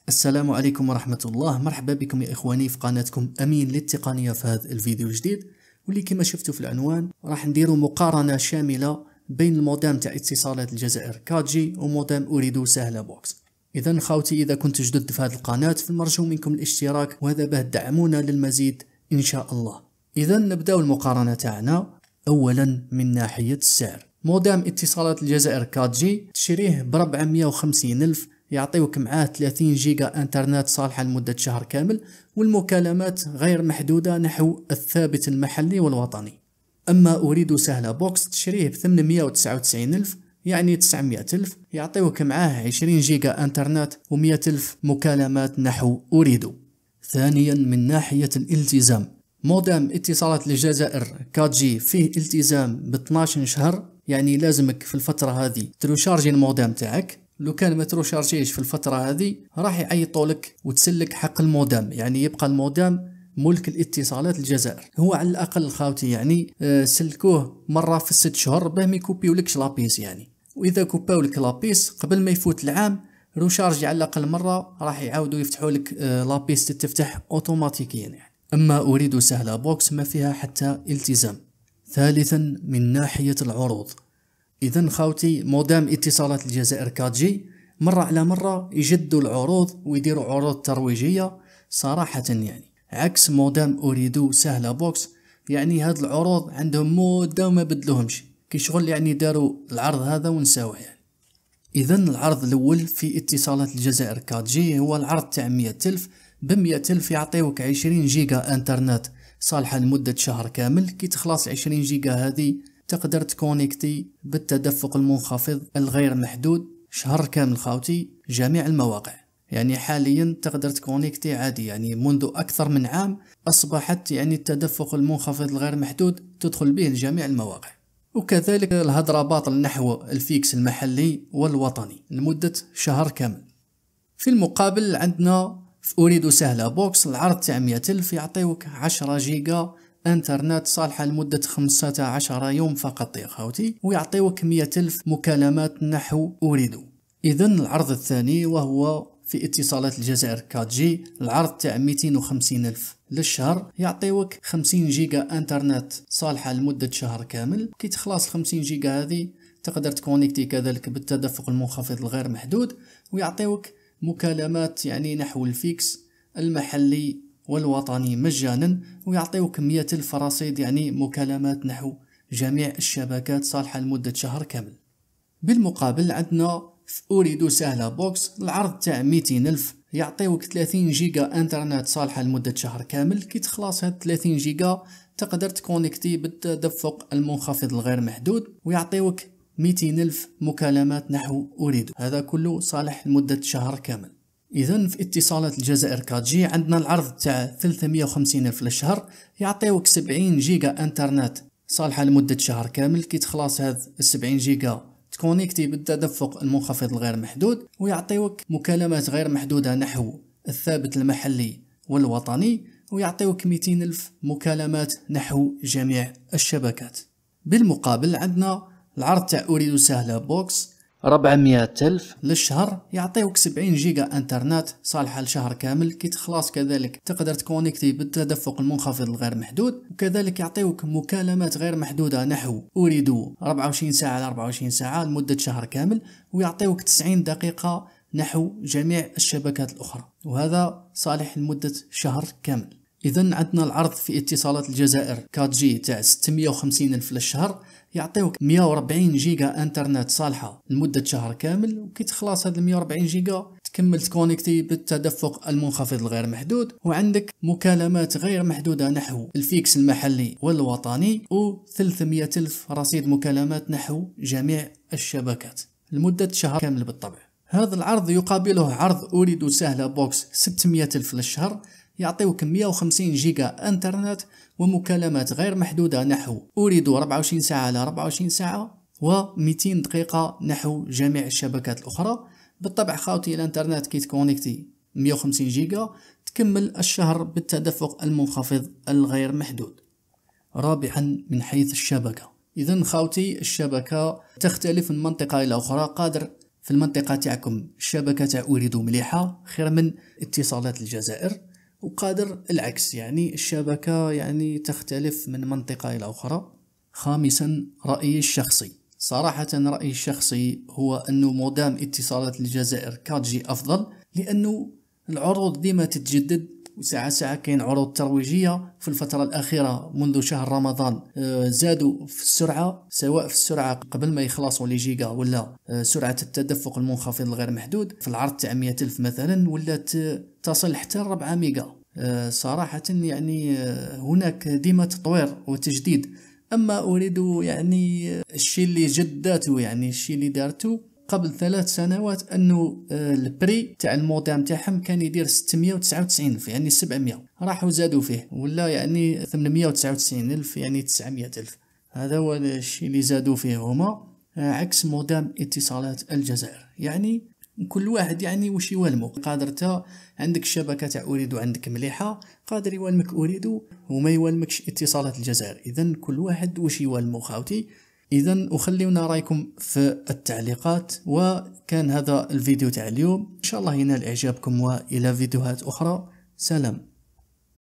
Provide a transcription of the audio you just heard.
السلام عليكم ورحمة الله. مرحبا بكم يا إخواني في قناتكم أمين للتقنية. في هذا الفيديو الجديد واللي كما شفتوا في العنوان راح نديروا مقارنة شاملة بين المودام تاع اتصالات الجزائر 4G ومودام أريدو سهلة بوكس. إذا خوتي، إذا كنت جدد في هذه القناة فالمرجو منكم الاشتراك، وهذا به تدعمونا للمزيد إن شاء الله. إذا نبداو المقارنة تاعنا. أولا من ناحية السعر، مودام اتصالات الجزائر 4G تشريه ب450 ألف، يعطيوك معاه 30 جيجا انترنت صالحة لمدة شهر كامل، والمكالمات غير محدودة نحو الثابت المحلي والوطني. أما أريد سهلة بوكس تشريه ب899 ألف، يعني 900 ألف، يعطيوك معاه 20 جيجا انترنت و100 ألف مكالمات نحو أريدو. ثانيا من ناحية الالتزام، مودام اتصالات الجزائر 4G فيه التزام ب 12 شهر، يعني لازمك في الفترة هذه تروشارجي المودام تاعك. لو كان ما تروشارجيش في الفترة هذه راح يعيطولك وتسلك حق المودام، يعني يبقى المودام ملك الاتصالات الجزائر. هو على الأقل خاوتي يعني سلكوه مرة في 6 شهور باه ما يكوبيولكش لابيس يعني. وإذا كوباولك لابيس قبل ما يفوت العام روشارجي على الأقل مرة، راح يعاودوا يفتحوا لك لابيس تتفتح أوتوماتيكيا يعني. أما أريد سهلة بوكس ما فيها حتى التزام. ثالثا من ناحية العروض، إذا خاوتي مودام اتصالات الجزائر 4G مرة على مرة يجدوا العروض ويديروا عروض ترويجية صراحة يعني، عكس مودام أريدو سهلة بوكس. يعني هاد العروض عندهم مدة وما بدلوهمش، كي شغل يعني داروا العرض هذا ونساوه يعني. إذا العرض الأول في اتصالات الجزائر 4G هو العرض تاع 100 ألف. ب100 ألف يعطيوك 20 جيجا انترنت صالحة لمدة شهر كامل. كي تخلص 20 جيجا هذه تقدر تكونيكتي بالتدفق المنخفض الغير محدود شهر كامل خاوتي جميع المواقع. يعني حاليا تقدر تكونيكتي عادي، يعني منذ أكثر من عام أصبحت يعني التدفق المنخفض الغير محدود تدخل به لجميع المواقع. وكذلك الهدرة باطل نحو الفيكس المحلي والوطني لمدة شهر كامل. في المقابل عندنا في أريد سهلة بوكس العرض تاع 100 ألف يعطيوك 10 جيجا انترنت صالحة لمدة 15 يوم فقط يا خوتي، ويعطيوك 100 ألف مكالمات نحو أريدو. إذن العرض الثاني وهو في اتصالات الجزائر 4G العرض تاع 250 ألف للشهر، يعطيوك 50 جيجا انترنت صالحة لمدة شهر كامل. كي تخلص 50 جيجا هذه تقدر تكونيكتي كذلك بالتدفق المنخفض الغير محدود، ويعطيوك مكالمات يعني نحو الفيكس المحلي والوطني مجانا، ويعطيوك 100 ألف رصيد يعني مكالمات نحو جميع الشبكات صالحة لمدة شهر كامل. بالمقابل عندنا في أريدو سهلة بوكس العرض تاع 200 ألف، يعطيوك 30 جيجا انترنت صالحة لمدة شهر كامل. كي تخلص هاد 30 جيجا تقدر تكونيكتي بالتدفق المنخفض الغير محدود، ويعطيوك 200 ألف مكالمات نحو أريدو. هذا كله صالح لمدة شهر كامل. إذن في اتصالات الجزائر 4G عندنا العرض تاع 350 ألف للشهر، يعطيوك 70 جيجا انترنت صالحة لمدة شهر كامل. كي تخلص هاد 70 جيجا تكونيكتي بالتدفق المنخفض الغير محدود، ويعطيوك مكالمات غير محدودة نحو الثابت المحلي والوطني، ويعطيوك 200 ألف مكالمات نحو جميع الشبكات. بالمقابل عندنا العرض تاع أريد سهلة بوكس 400 ألف للشهر، يعطيوك 70 جيجا انترنت صالحة لشهر كامل. كي تخلص كذلك تقدر تكونيكتي بالتدفق المنخفض الغير محدود، وكذلك يعطيوك مكالمات غير محدودة نحو أريدو 24 ساعة على 24 ساعة لمدة شهر كامل، ويعطيوك 90 دقيقة نحو جميع الشبكات الأخرى، وهذا صالح لمدة شهر كامل. إذن عندنا العرض في اتصالات الجزائر 4G تاع 650 ألف للشهر، يعطيوك 140 جيجا انترنت صالحة لمدة شهر كامل. وكي تخلص هاد 140 جيجا تكمل تكونيكتي بالتدفق المنخفض الغير محدود، وعندك مكالمات غير محدودة نحو الفيكس المحلي والوطني، و300 ألف رصيد مكالمات نحو جميع الشبكات لمدة شهر كامل بالطبع. هذا العرض يقابله عرض أريد سهلة بوكس 600 ألف للشهر، يعطيوك 150 جيجا انترنت ومكالمات غير محدودة نحو أريدو 24 ساعة على 24 ساعة، و200 دقيقة نحو جميع الشبكات الأخرى. بالطبع خاوتي الانترنت كي تكونيكتي 150 جيجا تكمل الشهر بالتدفق المنخفض الغير محدود. رابعا من حيث الشبكة، إذن خاوتي الشبكة تختلف من منطقة إلى أخرى. قادر في المنطقة تاعكم الشبكة تاع أريد مليحة خير من اتصالات الجزائر، وقادر العكس يعني الشبكة يعني تختلف من منطقة إلى أخرى. خامسا رأيي الشخصي، صراحة رأيي الشخصي هو أنه مودام اتصالات الجزائر 4G أفضل، لأنه العروض ديما تتجدد، وساعة ساعة كاين عروض ترويجية. في الفترة الأخيرة منذ شهر رمضان زادوا في السرعة، سواء في السرعة قبل ما يخلصوا لي جيجا ولا سرعة التدفق المنخفض الغير محدود. في العرض تاع 100 ألف مثلا ولات تصل حتى 4 ميجا. صراحة يعني هناك ديما تطوير وتجديد. أما أريد يعني الشيء اللي جداته، يعني الشيء اللي دارته قبل 3 سنوات، أنه البري تاع المودام تاعهم كان يدير 699 ألف، يعني 700 راحوا زادوا فيه، ولا يعني 899 ألف، يعني 900 ألف. هذا هو الشيء اللي زادوا فيه هما، عكس مودام اتصالات الجزائر. يعني كل واحد يعني وش يولمو. قادر تا عندك الشبكة تاع أريد وعندك مليحة، قادر يولمك أريد وما يولمكش اتصالات الجزائر. إذن كل واحد وش يولمو خاوتي. إذن وخليونا رايكم في التعليقات. وكان هذا الفيديو تاع اليوم، إن شاء الله ينال إعجابكم، وإلى فيديوهات أخرى. سلام.